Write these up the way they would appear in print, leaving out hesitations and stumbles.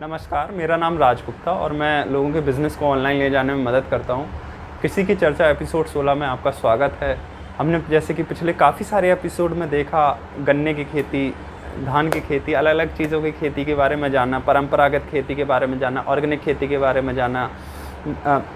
नमस्कार, मेरा नाम राज गुप्ता और मैं लोगों के बिज़नेस को ऑनलाइन ले जाने में मदद करता हूँ। किसी की चर्चा एपिसोड 16 में आपका स्वागत है। हमने जैसे कि पिछले काफ़ी सारे एपिसोड में देखा, गन्ने की खेती, धान की खेती, अलग अलग चीज़ों की खेती के बारे में जाना, परंपरागत खेती के बारे में जाना, ऑर्गेनिक खेती के बारे में जाना,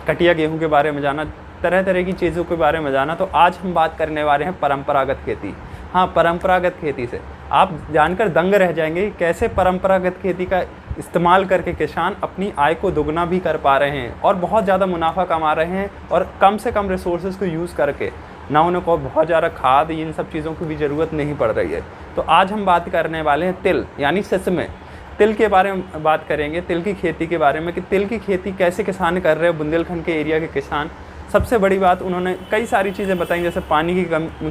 कटिया गेहूँ के बारे में जाना, तरह तरह की चीज़ों के बारे में जाना। तो आज हम बात करने वाले हैं परंपरागत खेती। हाँ, परंपरागत खेती से आप जानकर दंग रह जाएंगे कि कैसे परंपरागत खेती का इस्तेमाल करके किसान अपनी आय को दुगना भी कर पा रहे हैं और बहुत ज़्यादा मुनाफा कमा रहे हैं, और कम से कम रिसोर्सेज को यूज़ करके, ना उन्हें को बहुत ज़्यादा खाद, इन सब चीज़ों की भी ज़रूरत नहीं पड़ रही है। तो आज हम बात करने वाले हैं तिल यानी सिसमे, तिल के बारे में बात करेंगे, तिल की खेती के बारे में कि तिल की खेती कैसे किसान कर रहे हैं, बुंदेलखंड के एरिया के किसान। सबसे बड़ी बात, उन्होंने कई सारी चीज़ें बताई, जैसे पानी की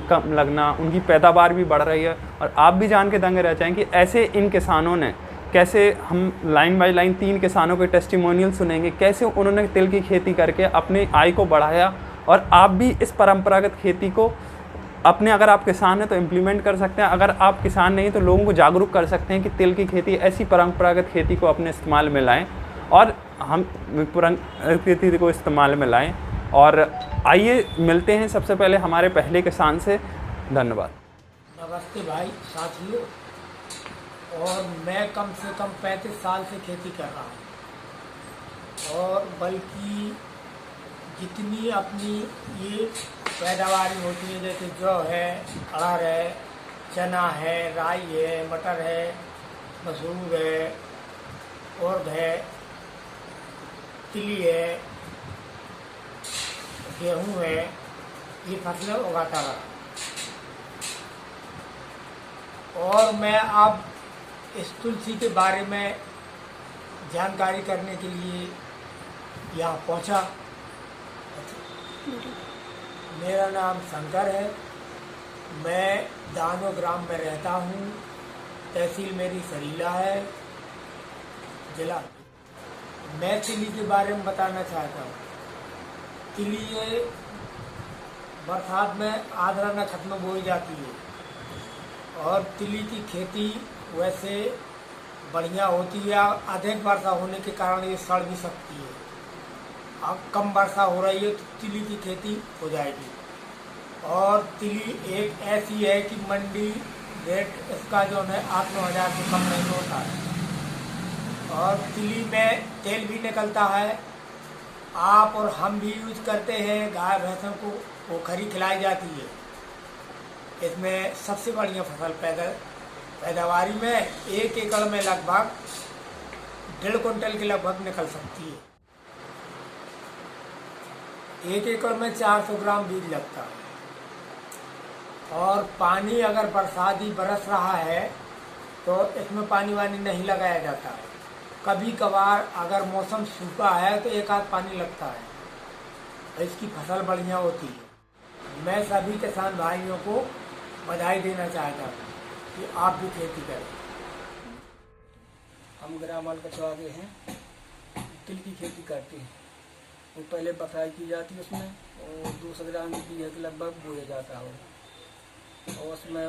कम लगना, उनकी पैदावार भी बढ़ रही है। और आप भी जान के दंग रह जाएंगे कि ऐसे इन किसानों ने कैसे, हम लाइन बाय लाइन 3 किसानों के टेस्टिमोनियल सुनेंगे, कैसे उन्होंने तिल की खेती करके अपनी आय को बढ़ाया। और आप भी इस परंपरागत खेती को अपने, अगर आप किसान हैं तो इम्प्लीमेंट कर सकते हैं, अगर आप किसान नहीं तो लोगों को जागरूक कर सकते हैं कि तिल की खेती, ऐसी परंपरागत खेती को अपने इस्तेमाल में लाएँ और हम परंपरागत खेती को इस्तेमाल में लाएँ। और आइए मिलते हैं सबसे पहले हमारे पहले किसान से। धन्यवाद। नमस्ते भाई साथियों। और मैं कम से कम 35 साल से खेती कर रहा हूँ, और बल्कि जितनी अपनी ये पैदावार होती है, जैसे जौ है, अरहर है, चना है, राई है, मटर है, मसूर है, उड़द है, तिली है, गेहूँ है, ये फसलें उगाता रहा। और मैं अब इस तुलसी के बारे में जानकारी करने के लिए यहाँ पहुँचा। मेरा नाम शंकर है, मैं दानो ग्राम में रहता हूँ, तहसील मेरी सरीला है, जिला। मैं तिली के बारे में बताना चाहता हूँ। तिली ये बरसात में आद्रा न खत्म बोई जाती है, और तिली की खेती वैसे बढ़िया होती है। अधिक वर्षा होने के कारण ये सड़ भी सकती है। अब कम वर्षा हो रही है तो तिली की खेती हो जाएगी। और तिली एक ऐसी है कि मंडी रेट इसका जो है 8-9 हज़ार से कम नहीं होता है। और तिली में तेल भी निकलता है। आप और हम भी यूज करते हैं, गाय भैंसों को वो खरी खिलाई जाती है। इसमें सबसे बढ़िया फसल पैदावारी में 1 एकड़ में लगभग 1.5 कुंटल के लगभग निकल सकती है। 1 एकड़ में 400 ग्राम बीज लगता है। और पानी अगर बरसाती बरस रहा है तो इसमें पानी वानी नहीं लगाया जाता है। कभी कभार अगर मौसम सूखा है तो एक आध पानी लगता है। इसकी फसल बढ़िया होती है। मैं सभी किसान भाइयों को बधाई देना चाहता हूँ कि आप भी खेती करें। हम ग्राम कचवा के हैं, तिल की खेती करते हैं। वो पहले बखराई की जाती है उसमें, और 200 ग्राम बीज के लगभग बोया जाता है। और उसमें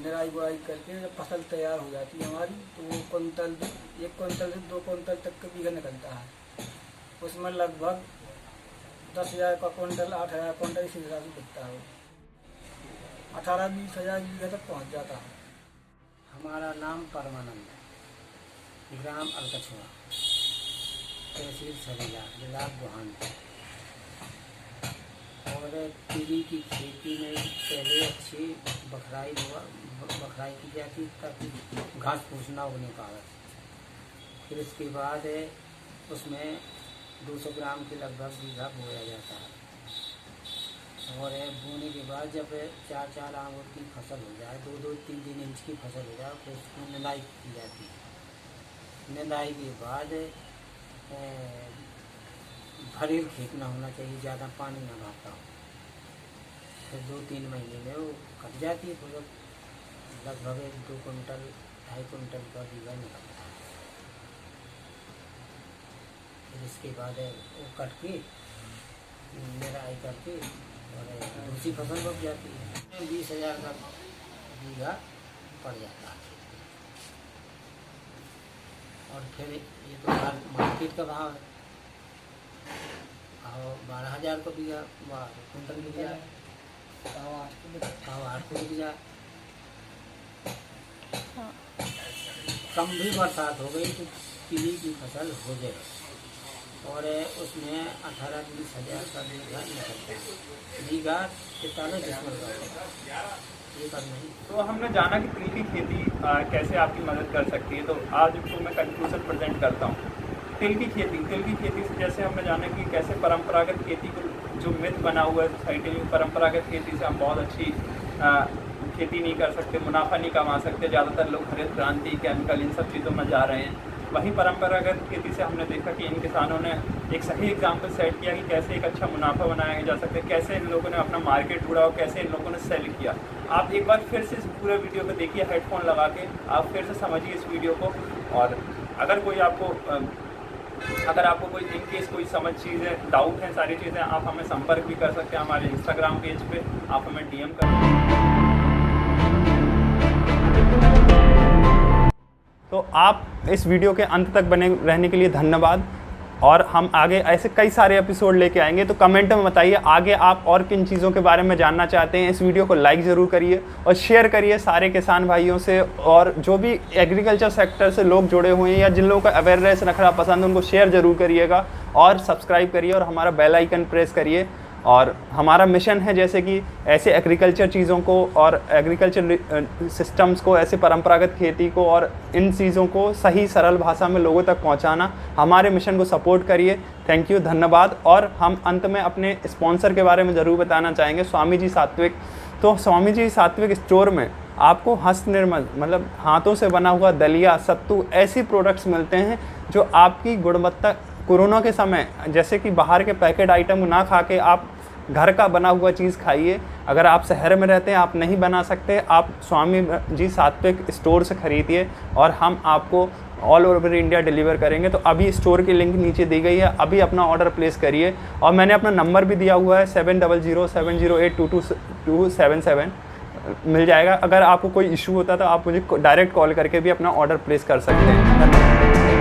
निराई बुआई करके जब फसल तैयार हो जाती है हमारी, तो वो 1 कुंटल से 2 कुंटल तक का बीघा निकलता है। उसमें लगभग 10,000 का कुंटल, 8,000 कुंटल इसी हिसाब से बिकता है। 18-20 हज़ार बीघा तक पहुँच जाता है। हमारा नाम परमानंद है, ग्राम अलकछुआ, तहसील सरीला, जिला गोहान। और तिली की खेती में पहले अच्छी बखराई की जाती ताकि घास फूस ना होने पाए। फिर इसके बाद उसमें 200 ग्राम के लगभग बीघा बोया जाता है। और बोने के बाद जब 4-4 आंगुर की फसल हो जाए, 2-2, 3-3 इंच की फसल हो जाए, फिर उसमें निंदाई की जाती है। निंदाई के बाद भरेल खेत ना होना चाहिए, ज़्यादा पानी ना बहता हो। फिर 2-3 महीने में वो कट जाती है, तो लगभग 2 कुंटल 2.5 कुंटल का बीघा निकलता है। फिर इसके बाद वो कट के निराई करके और दूसरी फसल बच जाती है। 20,000 का बीघा पड़ जाता है। और फिर ये तो मार्केट का भाव है, और 12,000 को बिका कुंटल बिक जाए, भाव 8 को बिक जाए। कम भी बरसात हो गई तो तिली की फसल हो जाए, और उसमें 18-20 हज़ार का बीघा निकलता है। बीघा 43 डिसमल का ये करना ही। तो हमने जाना कि तिल की खेती कैसे आपकी मदद कर सकती है, तो आज को मैं कंक्लूजन प्रेजेंट करता हूँ। तिल की खेती से जैसे हमने जाना कि कैसे परंपरागत खेती को जो मिथ बना हुआ है सोसाइटी में, परंपरागत खेती से हम बहुत अच्छी खेती नहीं कर सकते, मुनाफा नहीं कमा सकते, ज़्यादातर लोग हरित क्रांति, केमिकल, इन सब चीज़ों में जा रहे हैं। वहीं परंपरागत खेती से हमने देखा कि इन किसानों ने एक सही एग्जाम्पल सेट किया कि कैसे एक अच्छा मुनाफा बनाया जा सकता है, कैसे इन लोगों ने अपना मार्केट ढूंढा और कैसे इन लोगों ने सेल किया। आप एक बार फिर से इस पूरे वीडियो को देखिए, हेडफोन लगा के आप फिर से समझिए इस वीडियो को। और अगर आपको कोई इन केस कोई समझ चीज़ें, डाउट है, सारी चीज़ें, आप हमें संपर्क भी कर सकते हैं हमारे इंस्टाग्राम पेज पे, आप हमें DM कर। तो आप इस वीडियो के अंत तक बने रहने के लिए धन्यवाद, और हम आगे ऐसे कई सारे एपिसोड लेके आएंगे। तो कमेंट में बताइए आगे आप और किन चीज़ों के बारे में जानना चाहते हैं। इस वीडियो को लाइक ज़रूर करिए और शेयर करिए सारे किसान भाइयों से, और जो भी एग्रीकल्चर सेक्टर से लोग जुड़े हुए हैं या जिन लोगों को अवेयरनेस रखना पसंद है उनको शेयर ज़रूर करिएगा, और सब्सक्राइब करिए और हमारा बेल आइकन प्रेस करिए। और हमारा मिशन है जैसे कि ऐसे एग्रीकल्चर चीज़ों को और एग्रीकल्चर सिस्टम्स को, ऐसे परंपरागत खेती को और इन चीज़ों को सही सरल भाषा में लोगों तक पहुंचाना। हमारे मिशन को सपोर्ट करिए। थैंक यू, धन्यवाद। और हम अंत में अपने स्पॉन्सर के बारे में ज़रूर बताना चाहेंगे, स्वामी जी सात्विक। तो स्वामी जी सात्विक स्टोर में आपको हस्त निर्मित, मतलब हाथों से बना हुआ दलिया, सत्तू, ऐसी प्रोडक्ट्स मिलते हैं जो आपकी गुणवत्ता, कोरोना के समय जैसे कि बाहर के पैकेट आइटम ना खा के आप घर का बना हुआ चीज़ खाइए। अगर आप शहर में रहते हैं, आप नहीं बना सकते, आप स्वामी जी सात्विक स्टोर से खरीदिए और हम आपको ऑल ओवर इंडिया डिलीवर करेंगे। तो अभी स्टोर की लिंक नीचे दी गई है, अभी अपना ऑर्डर प्लेस करिए। और मैंने अपना नंबर भी दिया हुआ है 7007082277, मिल जाएगा। अगर आपको कोई इशू होता है तो आप मुझे डायरेक्ट कॉल करके भी अपना ऑर्डर प्लेस कर सकते हैं। धन्यवाद।